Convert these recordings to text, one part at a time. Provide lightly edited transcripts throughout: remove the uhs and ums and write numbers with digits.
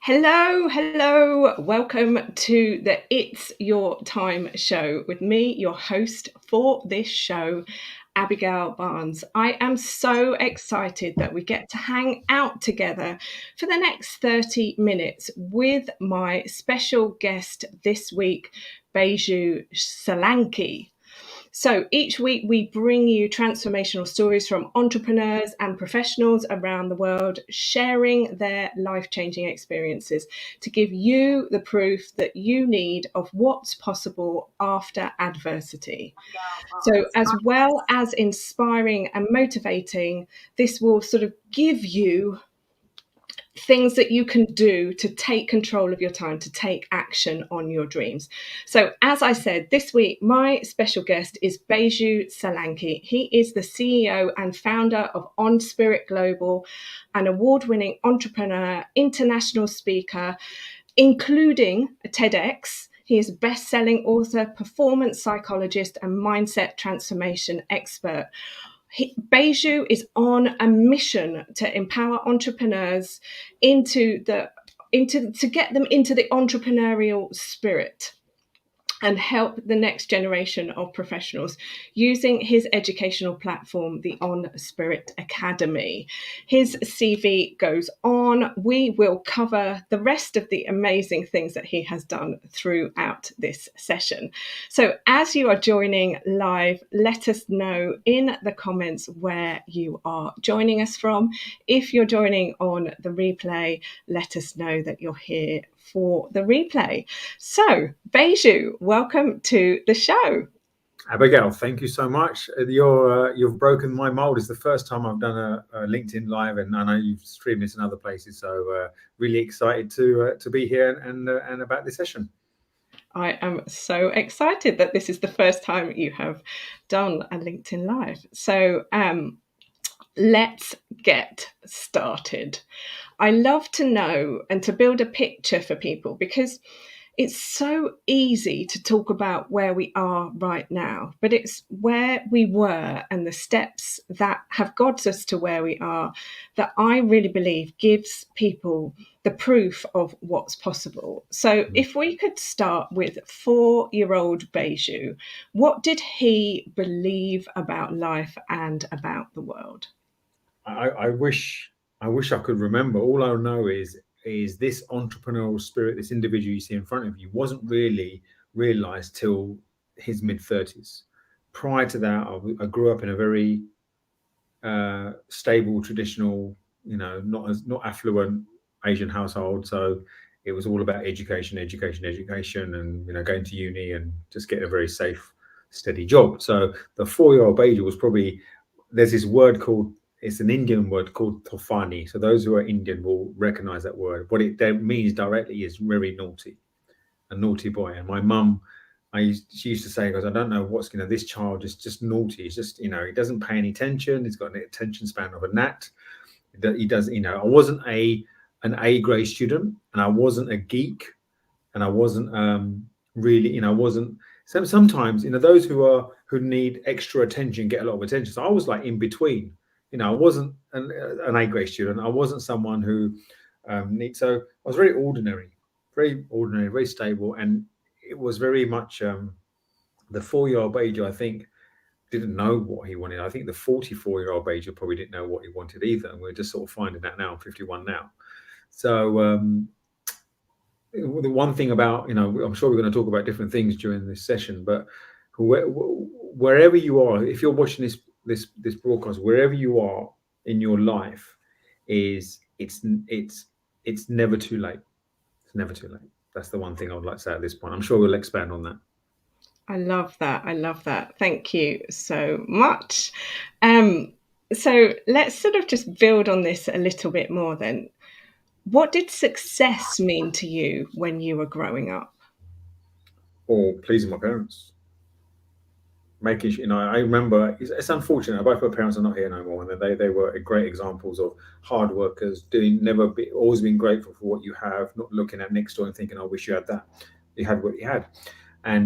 Hello. Welcome to the It's Your Time show with me, your host for this show, Abigail Barnes. I am so excited that we get to hang out together for the next 30 minutes with my special guest this week, Baiju Solanki. So each week we bring you transformational stories from entrepreneurs and professionals around the world, sharing their life-changing experiences to give you the proof that you need of what's possible after adversity. So as well as inspiring and motivating, this will sort of give you things that you can do to take control of your time, to take action on your dreams. So as I said, this week, my special guest is Baiju Solanki. He is the CEO and founder of EnSpirit Global, an award-winning entrepreneur, international speaker, including a TEDx. He is a best-selling author, performance psychologist, and mindset transformation expert. Baiju is on a mission to empower entrepreneurs to get them into the entrepreneurial spirit and help the next generation of professionals using his educational platform, the EnSpirit Academy. His CV goes on. We will cover the rest of the amazing things that he has done throughout this session. So as you are joining live, let us know in the comments where you are joining us from. If you're joining on the replay, let us know that you're here for the replay. So, Baiju, welcome to the show. Abigail, thank you so much. You've broken my mold. It's the first time I've done a LinkedIn Live, and I know you've streamed this in other places. So really excited to be here and about this session. I am so excited that this is the first time you have done a LinkedIn Live. So let's get started. I love to know and to build a picture for people, because it's so easy to talk about where we are right now, but it's where we were and the steps that have got us to where we are that I really believe gives people the proof of what's possible. So if we could start with 4-year-old Baiju, what did he believe about life and about the world? I wish I could remember. All I know is this entrepreneurial spirit, this individual you see in front of you, wasn't really realized till his mid-30s. Prior to that, I grew up in a very stable, traditional, not affluent Asian household. So it was all about education, and going to uni and just getting a very safe, steady job. So the 4-year-old Baiju was probably, there's this word called, it's an Indian word called tofani. So those who are Indian will recognize that word. What it means directly is very naughty, a naughty boy. And my mum, she used to say, because I don't know what's, this child is just naughty. He's just, he doesn't pay any attention. He's got an attention span of a gnat. He does, I wasn't an A grade student, and I wasn't a geek, and I wasn't really, I wasn't. Sometimes, those who need extra attention get a lot of attention. So I was like in between. I wasn't an A grade student. I wasn't someone who needs. So I was very ordinary, very stable, and it was very much the 4-year-old Baiju, I think, didn't know what he wanted. I think the 44-year-old Baiju probably didn't know what he wanted either, and we're just sort of finding that now. I'm 51 now. So the one thing about, I'm sure we're going to talk about different things during this session, but wherever you are, if you're watching this broadcast, wherever you are in your life, it's never too late. It's never too late. That's the one thing I would like to say at this point. I'm sure we'll expand on that. I love that. Thank you so much. So let's sort of just build on this a little bit more then. What did success mean to you when you were growing up? Or pleasing my parents. Making sure, I remember, it's unfortunate, both my parents are not here no more, and they were great examples of hard workers, always being grateful for what you have, not looking at next door and thinking, I wish you had that. You had what you had.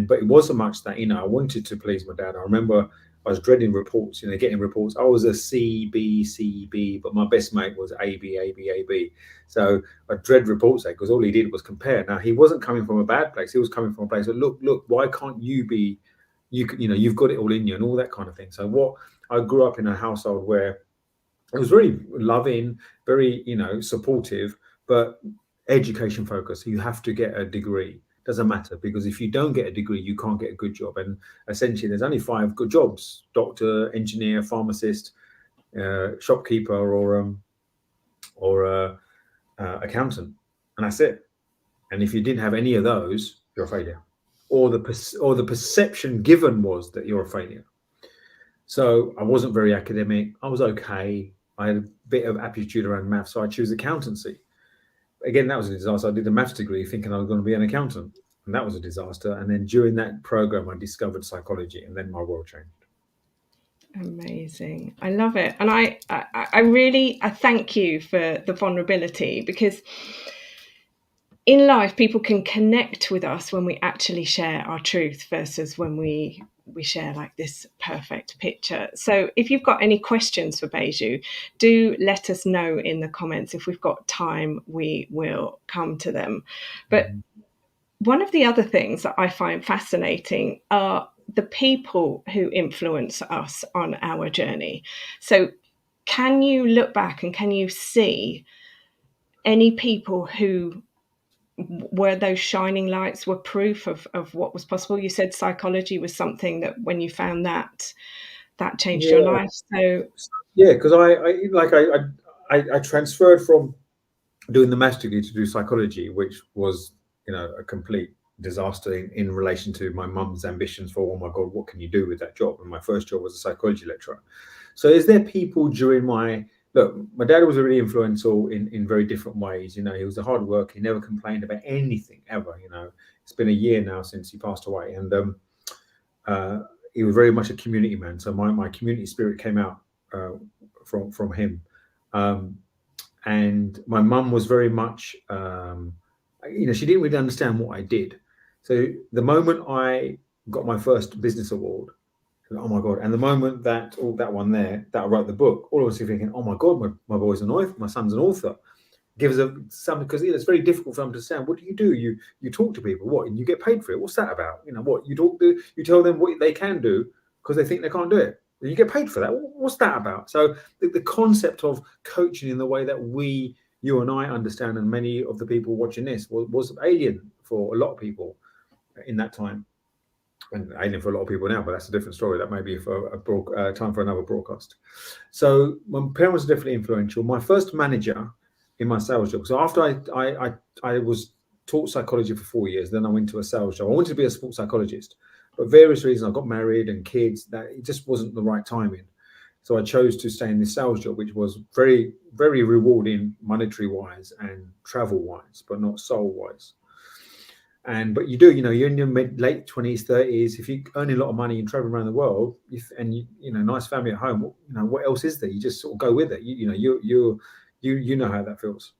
But it wasn't much that, I wanted to please my dad. I remember I was dreading reports, getting reports. I was a C, B, C, B, but my best mate was A, B, A, B, A, B. So I dread reports because all he did was compare. Now, he wasn't coming from a bad place. He was coming from a place of, look, why can't you be, you've got it all in you and all that kind of thing. So I grew up in a household where it was very loving, very, supportive, but education focused. You have to get a degree. Doesn't matter, because if you don't get a degree, you can't get a good job. And essentially, there's only 5 good jobs: doctor, engineer, pharmacist, shopkeeper, or accountant, and that's it. And if you didn't have any of those, you're a failure, or the perception given was that you're a failure. So I wasn't very academic. I was okay. I had a bit of aptitude around math, so I chose accountancy. Again, that was a disaster. I did a maths degree thinking I was going to be an accountant, and that was a disaster. And then during that program, I discovered psychology, and then my world changed. Amazing. I love it. And I really thank you for the vulnerability, because in life, people can connect with us when we actually share our truth versus when we share like this perfect picture. So if you've got any questions for Baiju, do let us know in the comments. If we've got time, we will come to them. But one of the other things that I find fascinating are the people who influence us on our journey. So can you look back and can you see any people who were those shining lights, were proof of what was possible? You said psychology was something that when you found that changed your life. So because I transferred from doing the master's degree to do psychology, which was a complete disaster in relation to my mum's ambitions for, oh my God, what can you do with that job? And my first job was a psychology lecturer. So is there people during my dad was really influential in very different ways. He was a hard worker. He never complained about anything ever. It's been a year now since he passed away, and he was very much a community man. So my community spirit came out from him. And my mum was very much, she didn't really understand what I did. So the moment I got my first business award, oh my God. And the moment that that one there, that I wrote the book, all of us are thinking, oh my God, my boy's an author, my son's an author. Gives them something, because it's very difficult for them to understand. What do? You talk to people, what, and you get paid for it. What's that about? What you tell them what they can do because they think they can't do it. And you get paid for that. What's that about? So the concept of coaching in the way that you and I understand, and many of the people watching this, was alien for a lot of people in that time. And alien for a lot of people now, but that's a different story. That may be for a time for another broadcast. So my parents are definitely influential. My first manager in my sales job. So after I was taught psychology for 4 years, then I went to a sales job. I wanted to be a sports psychologist, but various reasons, I got married and kids, that it just wasn't the right timing. So I chose to stay in this sales job, which was very, very rewarding monetary wise and travel wise, but not soul wise. But you're in your late 20s, 30s. If you're earning a lot of money and traveling around the world, and nice family at home, what else is there? You just sort of go with it. You know how that feels.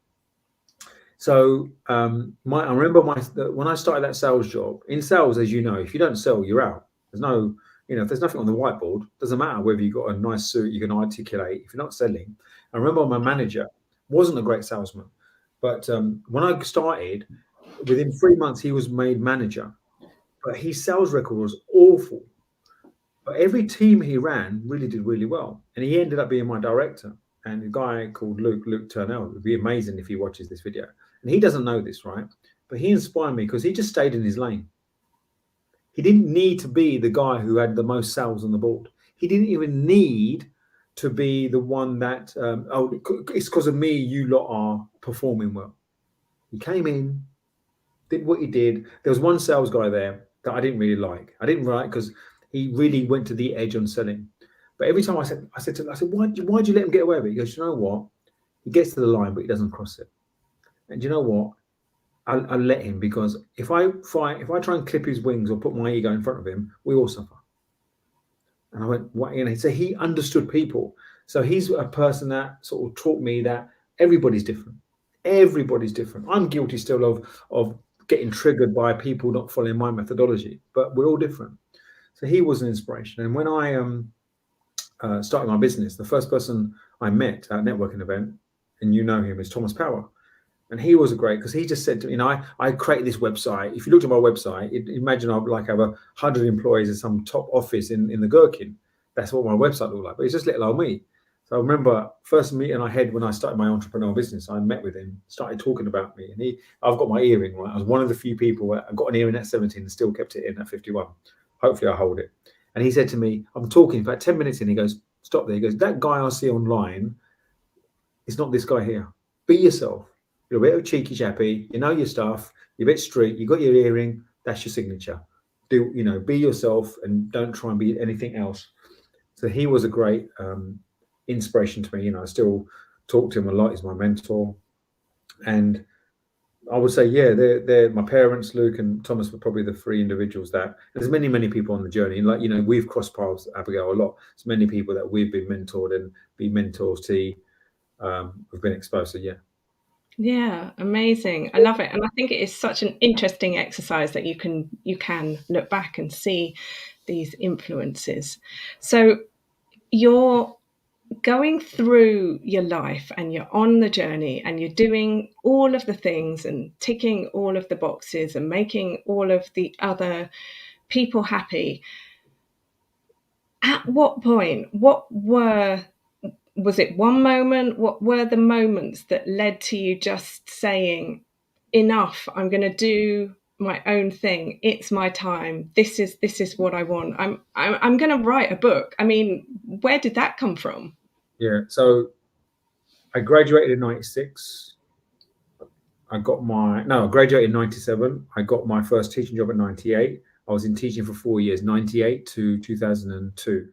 So I remember when I started that sales job. In sales, as you know, if you don't sell, you're out. There's no, if there's nothing on the whiteboard, doesn't matter whether you've got a nice suit you can articulate. If you're not selling, I remember my manager wasn't a great salesman, but when I started, within 3 months, he was made manager, but his sales record was awful. But every team he ran really did really well. And he ended up being my director. And a guy called Luke Turnell, it would be amazing if he watches this video. And he doesn't know this, right? But he inspired me because he just stayed in his lane. He didn't need to be the guy who had the most sales on the board. He didn't even need to be the one that, it's because of me, you lot are performing well. He came in, did what he did. There was one sales guy there that I didn't really like. I didn't like because he really went to the edge on selling. But every time I said, why'd you let him get away with it? He goes, you know what? He gets to the line, but he doesn't cross it. And you know what? I'll let him, because if I try and clip his wings or put my ego in front of him, we all suffer. And I went, what? So he understood people. So he's a person that sort of taught me that everybody's different. Everybody's different. I'm guilty still of getting triggered by people not following my methodology, but we're all different. So he was an inspiration. And when I started my business, the first person I met at a networking event, and you know him, is Thomas Power. And he was a great, because he just said to me, I created this website. If you looked at my website, imagine I'd like have 100 employees in some top office in the Gherkin. That's what my website looked like. But it's just little old me. So I remember first meeting I had when I started my entrepreneurial business. I met with him, started talking about me, and I've got my earring, right? I was one of the few people that I got an earring at 17 and still kept it in at 51. Hopefully I hold it. And he said to me, I'm talking about 10 minutes in, he goes, stop there. He goes, that guy I see online is not this guy here. Be yourself. You're a bit of a cheeky chappy, you know your stuff, you're a bit street, you got your earring, that's your signature. Be yourself and don't try and be anything else. So he was a great inspiration to me. I still talk to him a lot. He's my mentor. And I would say, yeah, they're my parents. Luke and Thomas were probably the three individuals that, there's many people on the journey. Like, we've crossed paths, Abigail, a lot. There's many people that we've been mentored and be mentors to, have been exposed to, yeah. Yeah, amazing. I love it. And I think it is such an interesting exercise that you can look back and see these influences. So you're going through your life and you're on the journey and you're doing all of the things and ticking all of the boxes and making all of the other people happy. At what point, was it one moment? What were the moments that led to you just saying, enough, I'm going to do my own thing. It's my time. This is what I want. I'm going to write a book. I mean, where did that come from? Yeah. So I graduated in 96. I graduated in 97. I got my first teaching job at 98. I was in teaching for 4 years, 98 to 2002.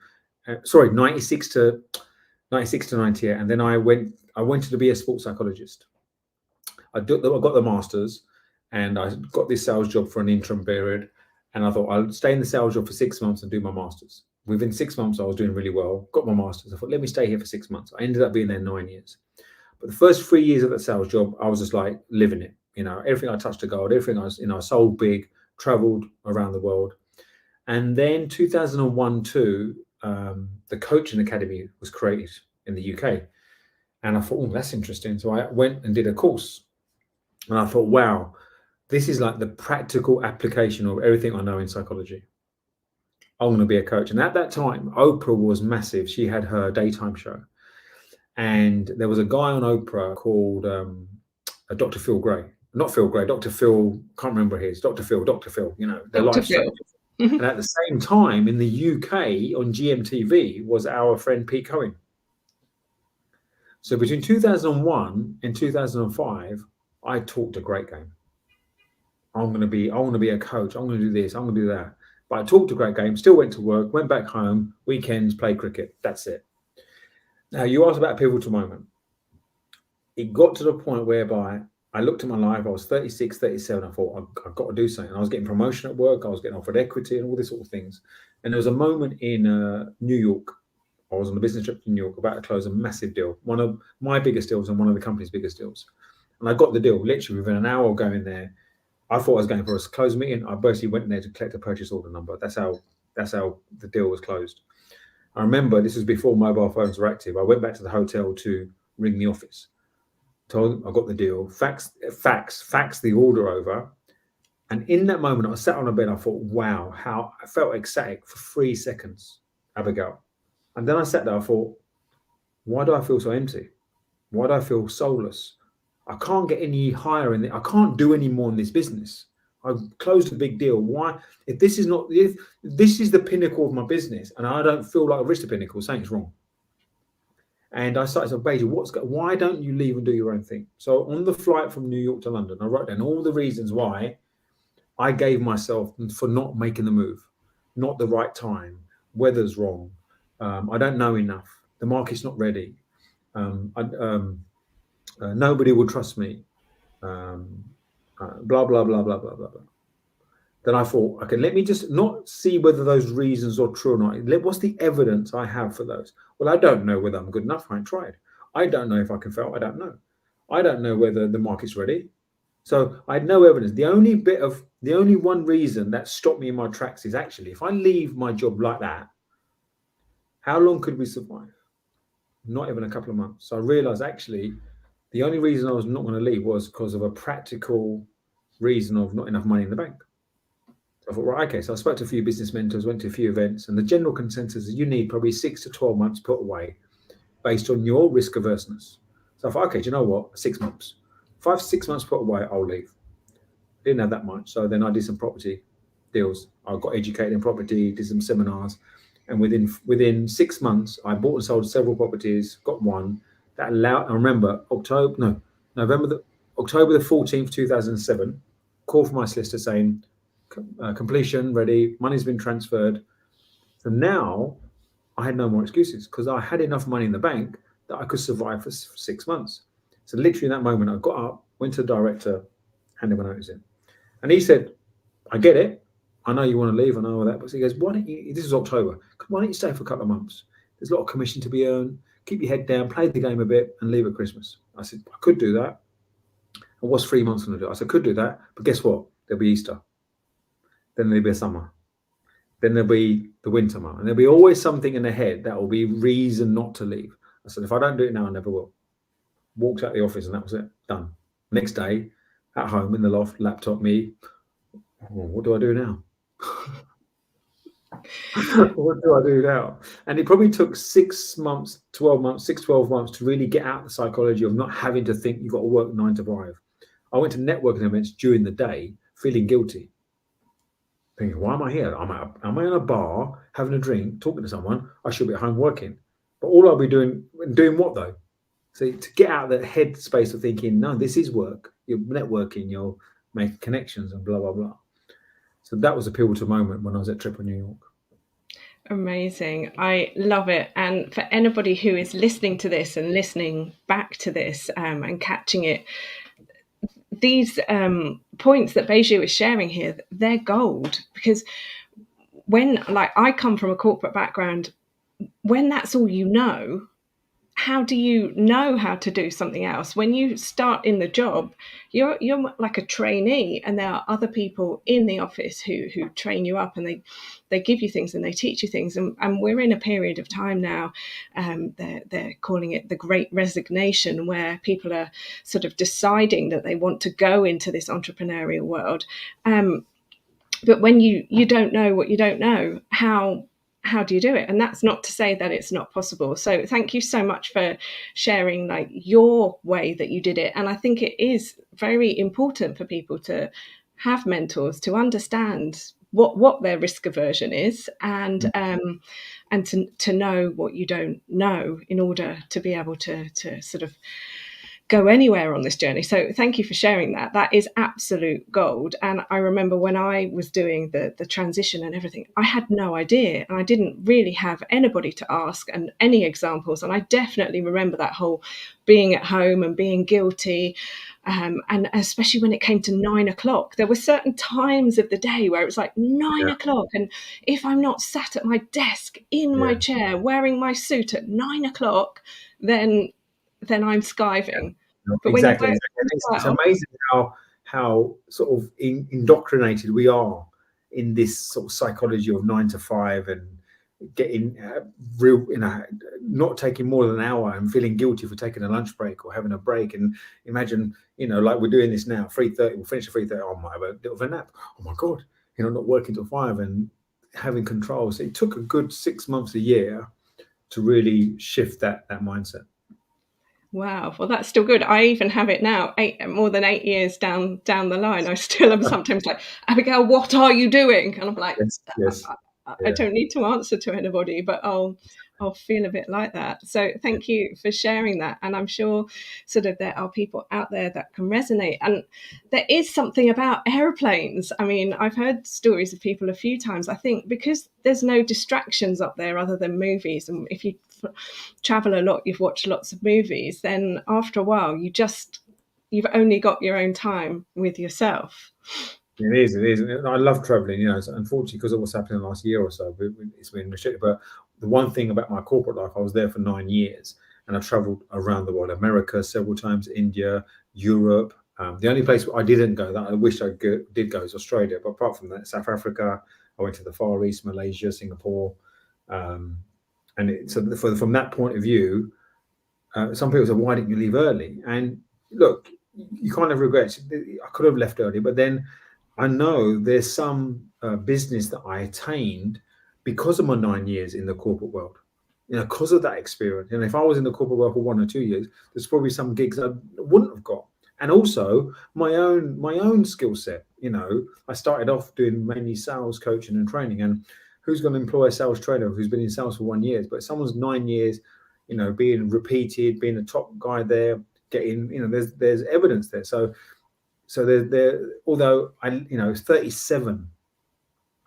96 to 98. And then I went to be a sports psychologist. I got the master's and I got this sales job for an interim period. And I thought I'll stay in the sales job for 6 months and do my master's. Within 6 months, I was doing really well, got my master's. I thought, let me stay here for 6 months. I ended up being there 9 years. But the first 3 years of that sales job, I was just like living it. Everything I touched to gold, everything I sold big, traveled around the world. And then 2001, the Coaching Academy was created in the UK. And I thought, that's interesting. So I went and did a course. And I thought, wow, this is like the practical application of everything I know in psychology. I'm going to be a coach. And at that time, Oprah was massive. She had her daytime show. And there was a guy on Oprah called Dr. Phil Gray. Not Phil Gray, Dr. Phil, can't remember his, Dr. Phil, their life changes. And at the same time, in the UK on GMTV was our friend Pete Cohen. So between 2001 and 2005, I talked a great game. I want to be a coach. I'm going to do this. I'm going to do that. But I talked a great game, still went to work, went back home, weekends, played cricket. That's it. Now, you asked about a pivotal moment. It got to the point whereby I looked at my life. I was 36, 37. I thought, I've got to do something. I was getting promotion at work. I was getting offered equity and all these sort of things. And there was a moment in New York. I was on a business trip to New York, about to close a massive deal, one of my biggest deals and one of the company's biggest deals. And I got the deal literally within an hour of going there. I thought I was going for a close meeting. I basically went in there to collect a purchase order number. That's how the deal was closed. I remember this was before mobile phones were active. I went back to the hotel to ring the office. Told them I got the deal, fax the order over. And in that moment, I sat on a bed. I thought, wow, how I felt ecstatic for 3 seconds, Abigail. And then I sat there. I thought, why do I feel so empty? Why do I feel soulless? I can't get any higher in it. I can't do any more in this business. I've closed a big deal. Why? If this is the pinnacle of my business and I don't feel like I've reached the pinnacle, something's wrong. And I started to say, Baiju, why don't you leave and do your own thing? So on the flight from New York to London, I wrote down all the reasons why I gave myself for not making the move, not the right time, weather's wrong, I don't know enough, the market's not ready, nobody will trust me, blah, blah, blah, blah, blah, blah, blah. Then I thought, okay, let me just not see whether those reasons are true or not. What's the evidence I have for those? Well, I don't know whether I'm good enough. I ain't tried. I don't know if I can fail. I don't know. I don't know whether the market's ready. So I had no evidence. The only one reason that stopped me in my tracks is actually, if I leave my job like that, how long could we survive? Not even a couple of months. So I realized actually the only reason I was not going to leave was because of a practical reason of not enough money in the bank. So I thought, right, okay. So I spoke to a few business mentors, went to a few events, and the general consensus is you need probably 6 to 12 months put away based on your risk averseness. So I thought, okay, do you know what? 6 months. 5 to 6 months put away, I'll leave. Didn't have that much. So then I did some property deals. I got educated in property, did some seminars. And within 6 months, I bought and sold several properties, got one that allowed, I remember October the 14th, 2007, call from my solicitor saying, completion ready, money's been transferred. So now I had no more excuses because I had enough money in the bank that I could survive for 6 months. So literally in that moment, I got up, went to the director, handed my notice in. And he said, I get it. I know you want to leave. I know all that. But he goes, why don't you, this is October, why don't you stay for a couple of months? There's a lot of commission to be earned. Keep your head down, play the game a bit and leave at Christmas. I said, I could do that. And what's 3 months going to do? I said, I could do that. But guess what? There'll be Easter. Then there'll be a summer. Then there'll be the winter month. And there'll be always something in the head that will be reason not to leave. I said, if I don't do it now, I never will. Walked out the office and that was it. Done. Next day, at home in the loft, laptop, me. What do I do now? What do I do now? And it probably took 6 months, 12 months, 12 months to really get out the psychology of not having to think you've got to work 9 to 5. I went to networking events during the day, feeling guilty. Thinking, why am I here? Am I in a bar, having a drink, talking to someone? I should be at home working. But all I'll be doing what though? So to get out of the head space of thinking, no, this is work. You're networking, you're making connections and blah, blah, blah. So that was a pivotal moment when I was at Trip in New York. Amazing. I love it. And for anybody who is listening to this and listening back to this and catching it, these points that Baiju is sharing here, they're gold. Because when, like, I come from a corporate background, when that's all you know, how do you know how to do something else? When you start in the job, you're like a trainee, and there are other people in the office who train you up, and they give you things and they teach you things. And we're in a period of time now, they're calling it the Great Resignation, where people are sort of deciding that they want to go into this entrepreneurial world. But when you don't know what you don't know, how do you do it? And that's not to say that it's not possible. So thank you so much for sharing like your way that you did it. And I think it is very important for people to have mentors to understand what their risk aversion is, and to know what you don't know in order to be able to sort of go anywhere on this journey. So thank you for sharing that. That is absolute gold. And I remember when I was doing the transition and everything, I had no idea, and I didn't really have anybody to ask and any examples. And I definitely remember that whole being at home and being guilty. And especially when it came to 9 o'clock, there were certain times of the day where it was like 9 o'clock. And if I'm not sat at my desk in my chair wearing my suit at 9 o'clock, then I'm skiving. But exactly. It's amazing how sort of indoctrinated we are in this sort of psychology of 9 to 5 and getting real, not taking more than an hour and feeling guilty for taking a lunch break or having a break. And imagine, like we're doing this now, 3:30, we'll finish at 3:30. Oh, I have a little bit of a nap. Oh my God, not working till 5 and having control. So it took a good 6 months, a year to really shift that mindset. Wow, well, that's still good. I even have it now, more than 8 years down the line. I still am sometimes like, Abigail, what are you doing? And I'm like, yes. I don't need to answer to anybody, but I'll feel a bit like that. So thank you for sharing that. And I'm sure sort of there are people out there that can resonate. And there is something about airplanes. I mean, I've heard stories of people a few times, I think, because there's no distractions up there other than movies. And if you travel a lot, you've watched lots of movies, then after a while, you've only got your own time with yourself. It is. I love traveling, so unfortunately, because of what's happened in the last year or so, it's been restricted. But the one thing about my corporate life, I was there for 9 years and I traveled around the world, America several times, India, Europe, The only place I didn't go that I wish I did go is Australia. But apart from that, South Africa, I went to the Far East, Malaysia, Singapore. So from that point of view, some people say, why didn't you leave early? And look, you kind of regret it. I could have left early, but then I know there's some business that I attained because of my 9 years in the corporate world. Because of that experience. And if I was in the corporate world for 1 or 2 years, there's probably some gigs I wouldn't have got. And also my own skill set. I started off doing mainly sales coaching and training. And who's going to employ a sales trainer who's been in sales for 1 year? But someone's 9 years, being repeated, being a top guy there, getting, there's evidence there. So there, although I, 37,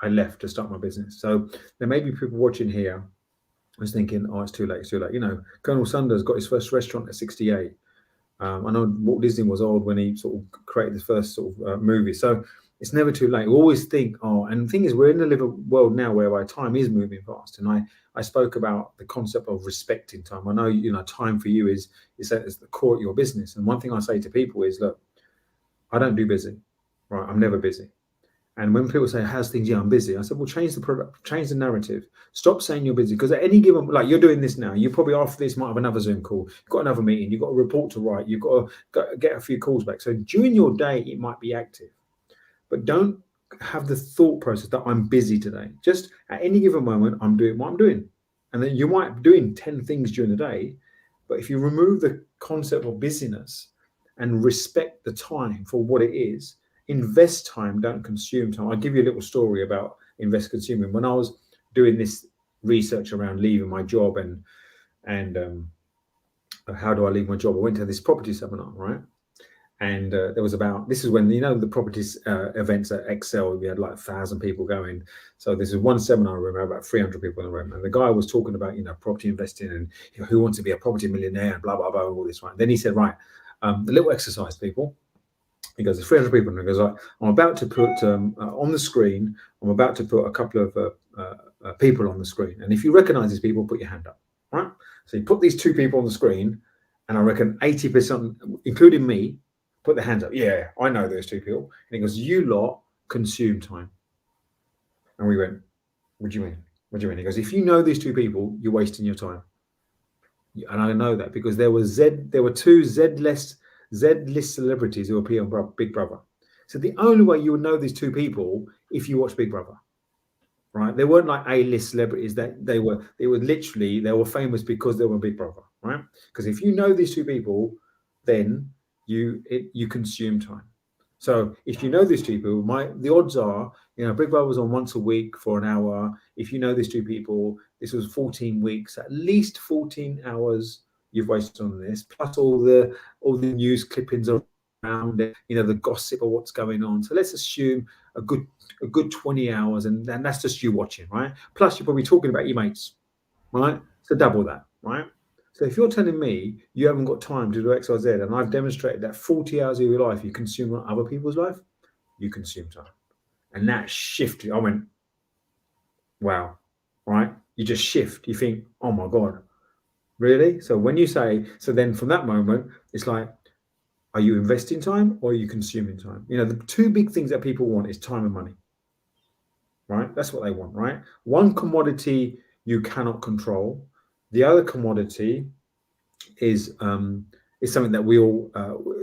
I left to start my business. So there may be people watching here was thinking, oh, it's too late. Colonel Sanders got his first restaurant at 68. I know Walt Disney was old when he sort of created his first sort of movie. So it's never too late. We always think, and the thing is, we're in a world now whereby time is moving fast. And I spoke about the concept of respecting time. I know, time for you is at the core of your business. And one thing I say to people is, look, I don't do busy, right? I'm never busy. And when people say, how's things? Yeah, I'm busy. I said, well, change the product, change the narrative. Stop saying you're busy. Because at any given, like you're doing this now, you probably after this might have another Zoom call. You've got another meeting. You've got a report to write. You've got to get a few calls back. So during your day, it might be active. But don't have the thought process that I'm busy today. Just at any given moment, I'm doing what I'm doing. And then you might be doing 10 things during the day. But if you remove the concept of busyness and respect the time for what it is, invest time, don't consume time. I'll give you a little story about invest consuming. When I was doing this research around leaving my job and how do I leave my job, I went to this property seminar, right? And there was this is when, the properties events at Excel, we had like 1,000 people going. So this is one seminar room, about 300 people in the room. And the guy was talking about, property investing and who wants to be a property millionaire and blah, blah, blah, all this, right? Then he said, right, the little exercise, people. He goes, there's 300 people, and he goes, like, I'm about to put on the screen, I'm about to put a couple of people on the screen. And if you recognize these people, put your hand up, right? So you put these 2 people on the screen, and I reckon 80%, including me, put their hands up. Yeah, I know those 2 people. And he goes, you lot consume time. And we went, what do you mean? What do you mean? He goes, if you know these 2 people, you're wasting your time. And I know that because there were 2 Z-list celebrities who appear on Big Brother. So the only way you would know these 2 people if you watch Big Brother, right? They weren't like A-list celebrities. That they were famous because they were Big Brother, right? Because if you know these 2 people, then you consume time. So if you know these 2 people, the odds are, Big Brother was on once a week for an hour. If you know these 2 people, this was 14 weeks, at least 14 hours you've wasted on this, plus all the news clippings around it, the gossip of what's going on. So let's assume a good 20 hours, and that's just you watching, right? Plus you're probably talking about your mates, right? So double that, right? So if you're telling me you haven't got time to do X, Y, Z, and I've demonstrated that 40 hours of your life you consume on other people's life, you consume time. And that shifted. I went, wow, right? You just shift. You think, oh my God, really? So when you say, so then from that moment, it's like, are you investing time or are you consuming time? The 2 big things that people want is time and money, right? That's what they want, right? One commodity you cannot control. The other commodity is something that we all,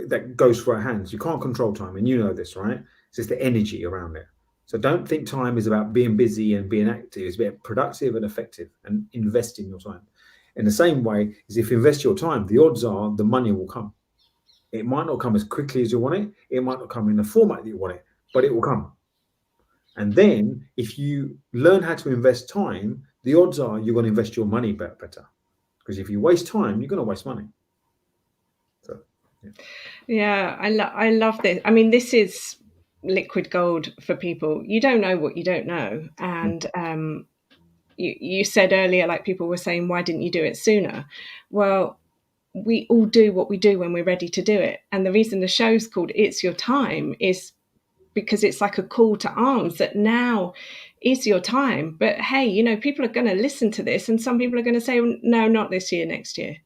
that goes through our hands. You can't control time, and you know this, right? It's just the energy around it. So don't think time is about being busy and being active. It's being productive and effective and investing your time. In the same way as if you invest your time, the odds are the money will come. It might not come as quickly as you want it. It might not come in the format that you want it, but it will come. And then if you learn how to invest time, the odds are you're going to invest your money better. Because if you waste time, you're going to waste money. So, yeah, I love this. I mean, this is liquid gold for people. You don't know what you don't know. And you said earlier, like people were saying, why didn't you do it sooner? Well, we all do what we do when we're ready to do it. And the reason the show's called It's Your Time is because it's like a call to arms that now is your time. But hey, people are going to listen to this, and some people are going to say, no, not this year, next year.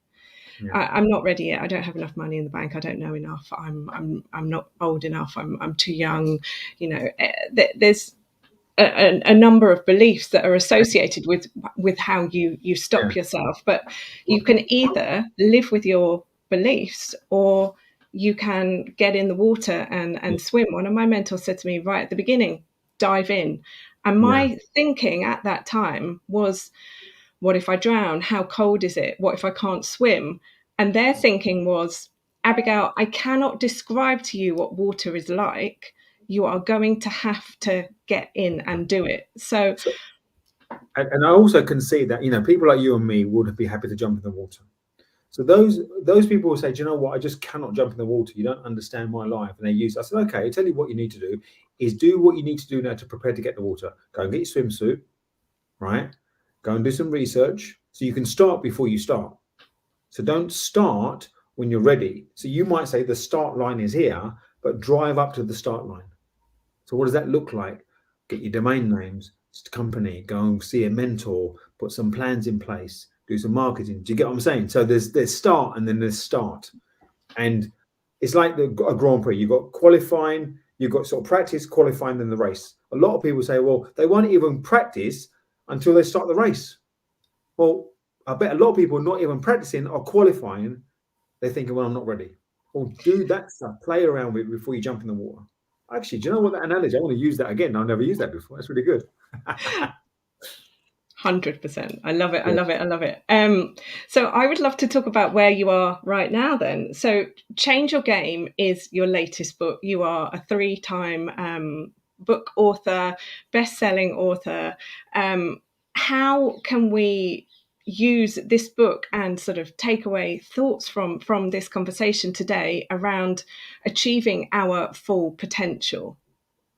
I'm not ready yet. I don't have enough money in the bank. I don't know enough. I'm not old enough. I'm too young. There's a number of beliefs that are associated with how you stop yourself. But you can either live with your beliefs, or you can get in the water and swim. One of my mentors said to me right at the beginning, dive in. And my thinking at that time was, what if I drown? How cold is it? What if I can't swim? And their thinking was, Abigail, I cannot describe to you what water is like. You are going to have to get in and do it. So and I also can see that, people like you and me would be happy to jump in the water. So those people will say, do you know what? I just cannot jump in the water. You don't understand my life. And I said, okay, I tell you what you need to do is do what you need to do now to prepare to get in the water. Go and get your swimsuit, right? Go and do some research so you can start before you start. So don't start when you're ready. So you might say the start line is here, but drive up to the start line. So what does that look like? Get your domain names, company, go and see a mentor, put some plans in place, do some marketing. Do you get what I'm saying? So there's start and then there's start. And it's like a Grand Prix. You've got qualifying, you've got sort of practice, qualifying, then the race. A lot of people say, well, they won't even practice until they start the race. Well, I bet a lot of people are not even practicing or qualifying. They're thinking, well, I'm not ready. Well, do that stuff. Play around with it before you jump in the water. Actually, do you know what, that analogy? I want to use that again. I've never used that before. That's really good. 100%. I love it. I love it. I love it. So I would love to talk about where you are right now then. So Change Your Game is your latest book. You are a 3-time book author, best-selling author. How can we use this book and sort of take away thoughts from this conversation today around achieving our full potential?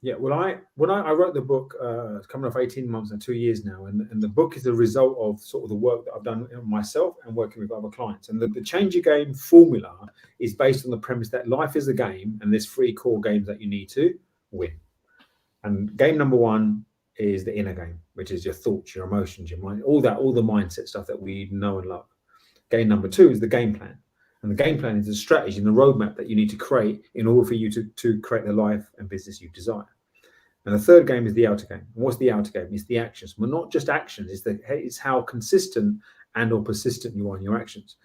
Yeah, well, when I wrote the book, it's coming off 18 months and 2 years now, and the book is the result of sort of the work that I've done myself and working with other clients. And the Change Your Game formula is based on the premise that life is a game, and there's 3 core games that you need to win. And game number 1 is the inner game, which is your thoughts, your emotions, your mind, all the mindset stuff that we know and love. Game number 2 is the game plan. And the game plan is the strategy and the roadmap that you need to create in order for you to create the life and business you desire. And the third game is the outer game. And what's the outer game? It's the actions. Well, not just actions. It's how consistent and or persistent you are in your actions.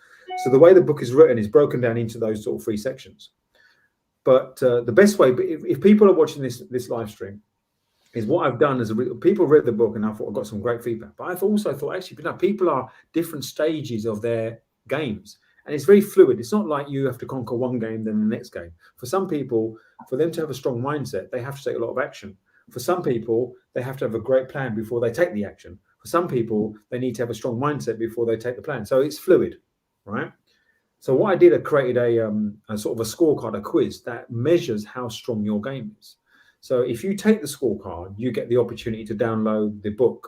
So the way the book is written is broken down into those sort of 3 sections. But the best way, if people are watching this live stream, is what I've done is people read the book and I thought I got some great feedback. But I've also thought, actually, people are different stages of their games. And it's very fluid. It's not like you have to conquer one game, then the next game. For some people, for them to have a strong mindset, they have to take a lot of action. For some people, they have to have a great plan before they take the action. For some people, they need to have a strong mindset before they take the plan. So it's fluid, right? So what I did, I created a sort of a scorecard, a quiz that measures how strong your game is. So if you take the scorecard, you get the opportunity to download the book,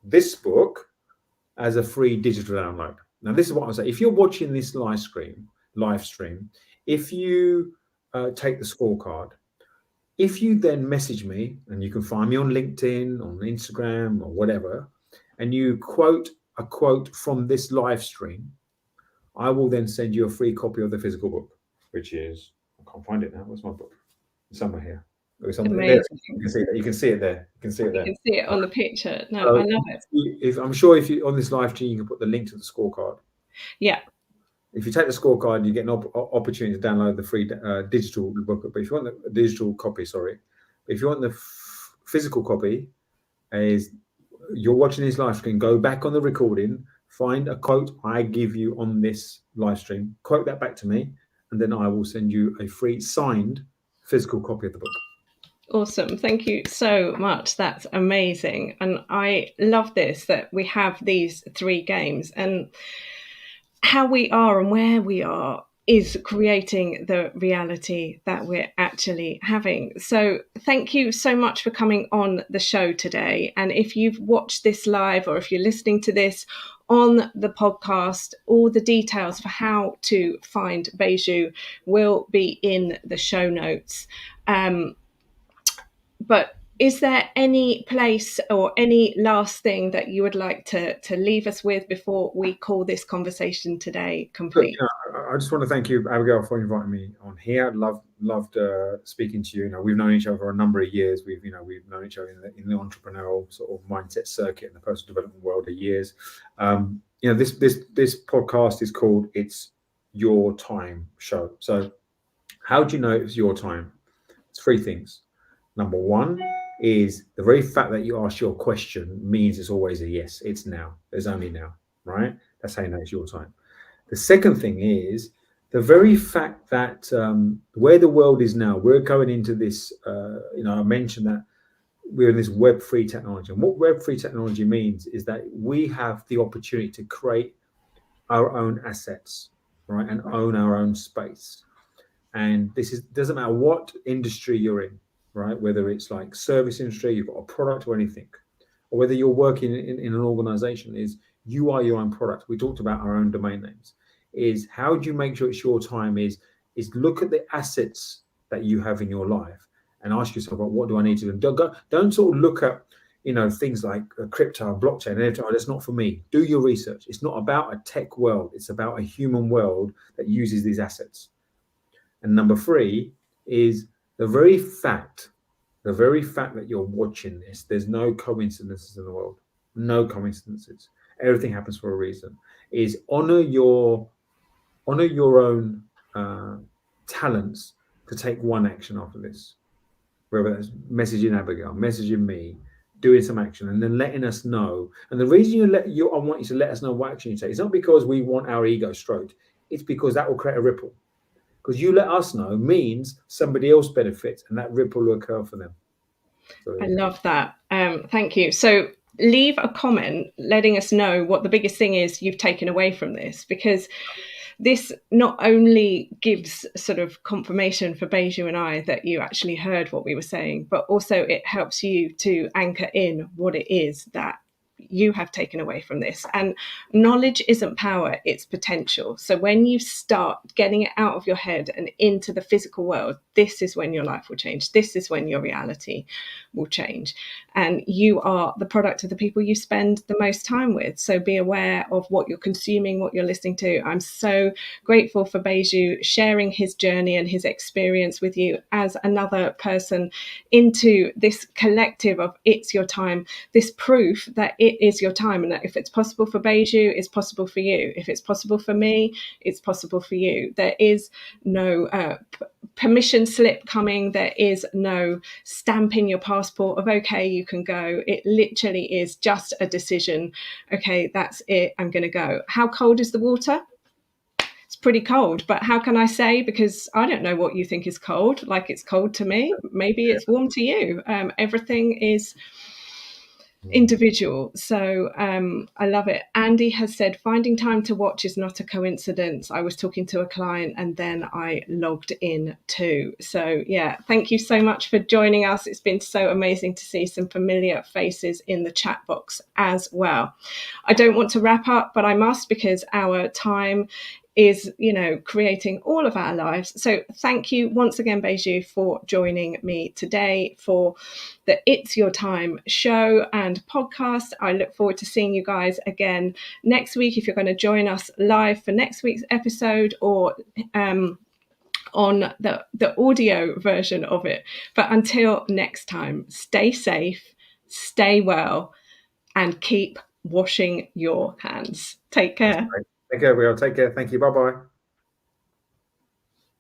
this book, as a free digital download. Now, this is what I say. If you're watching this live stream, if you take the scorecard, if you then message me, and you can find me on LinkedIn, on Instagram, or whatever, and you quote a quote from this live stream, I will then send you a free copy of the physical book, which is, I can't find it now. Where's my book? It's somewhere here. There. You can see it. You can see it there. You can see it there. You can see it on the picture. No, I love it. I'm sure if you on this live stream, you can put the link to the scorecard. Yeah. If you take the scorecard, you get an opportunity to download the free digital book. But if you want the digital copy, if you want the physical copy, is you're watching this live stream, go back on the recording, find a quote I give you on this live stream, quote that back to me, and then I will send you a free signed physical copy of the book. Awesome. Thank you so much. That's amazing. And I love this, that we have these 3 games, and how we are and where we are is creating the reality that we're actually having. So thank you so much for coming on the show today. And if you've watched this live, or if you're listening to this on the podcast, all the details for how to find Baiju will be in the show notes. But is there any place or any last thing that you would like to leave us with before we call this conversation today Look, complete? I just want to thank you, Abigail, for inviting me on here. Loved speaking to you. We've known each other a number of years. We've known each other in the entrepreneurial sort of mindset circuit in the personal development world of years. This podcast is called "It's Your Time" show. So, how do you know it's your time? It's three things. Number one is the very fact that you ask your question means it's always a yes. It's now. There's only now, right? That's how you know it's your time. The second thing is the very fact that where the world is now, we're going into this. I mentioned that we're in this Web3 technology, and what Web3 technology means is that we have the opportunity to create our own assets, right, and own our own space. And doesn't matter what industry you're in, right? Whether it's like service industry, you've got a product or anything, or whether you're working in an organization, is you are your own product. We talked about our own domain names. Is how do you make sure it's your time? Is look at the assets that you have in your life and ask yourself, well, what do I need to do? Don't sort of look at things like crypto and blockchain and everything. Oh, that's not for me. Do your research. It's not about a tech world. It's about a human world that uses these assets. And number three is the very fact that you're watching this, there's no coincidences in the world. No coincidences. Everything happens for a reason. Is honor your own talents to take one action after this. Whether that's messaging Abigail, messaging me, doing some action, and then letting us know. And the reason I want you to let us know what action you take, it's not because we want our ego stroked. It's because that will create a ripple. Because you let us know means somebody else benefits, and that ripple will occur for them. I love that. Thank you. So leave a comment letting us know what the biggest thing is you've taken away from this, because this not only gives sort of confirmation for Baiju and I that you actually heard what we were saying, but also it helps you to anchor in what it is that you have taken away from this. And knowledge isn't power, it's potential. So when you start getting it out of your head and into the physical world, this is when your life will change. This is when your reality will change. And you are the product of the people you spend the most time with. So be aware of what you're consuming, what you're listening to. I'm so grateful for Baiju sharing his journey and his experience with you as another person into this collective of It's Your Time, this proof that it is your time, and that if it's possible for Baiju, it's possible for you. If it's possible for me, it's possible for you. There is no permission slip coming. There is no stamp in your passport of, okay, you can go. It literally is just a decision. Okay, that's it. I'm going to go. How cold is the water? It's pretty cold, but how can I say? Because I don't know what you think is cold. Like, it's cold to me. Maybe it's warm to you. Everything is individual. So I love it. Andy has said, finding time to watch is not a coincidence. I was talking to a client and then I logged in too. So yeah, thank you so much for joining us. It's been so amazing to see some familiar faces in the chat box as well. I don't want to wrap up, but I must, because our time is, creating all of our lives. So thank you once again, Baiju, for joining me today for the It's Your Time show and podcast. I look forward to seeing you guys again next week, if you're going to join us live for next week's episode, or on the audio version of it. But until next time, stay safe, stay well, and keep washing your hands. Take care. Take care, everyone. Take care. Thank you. Bye-bye.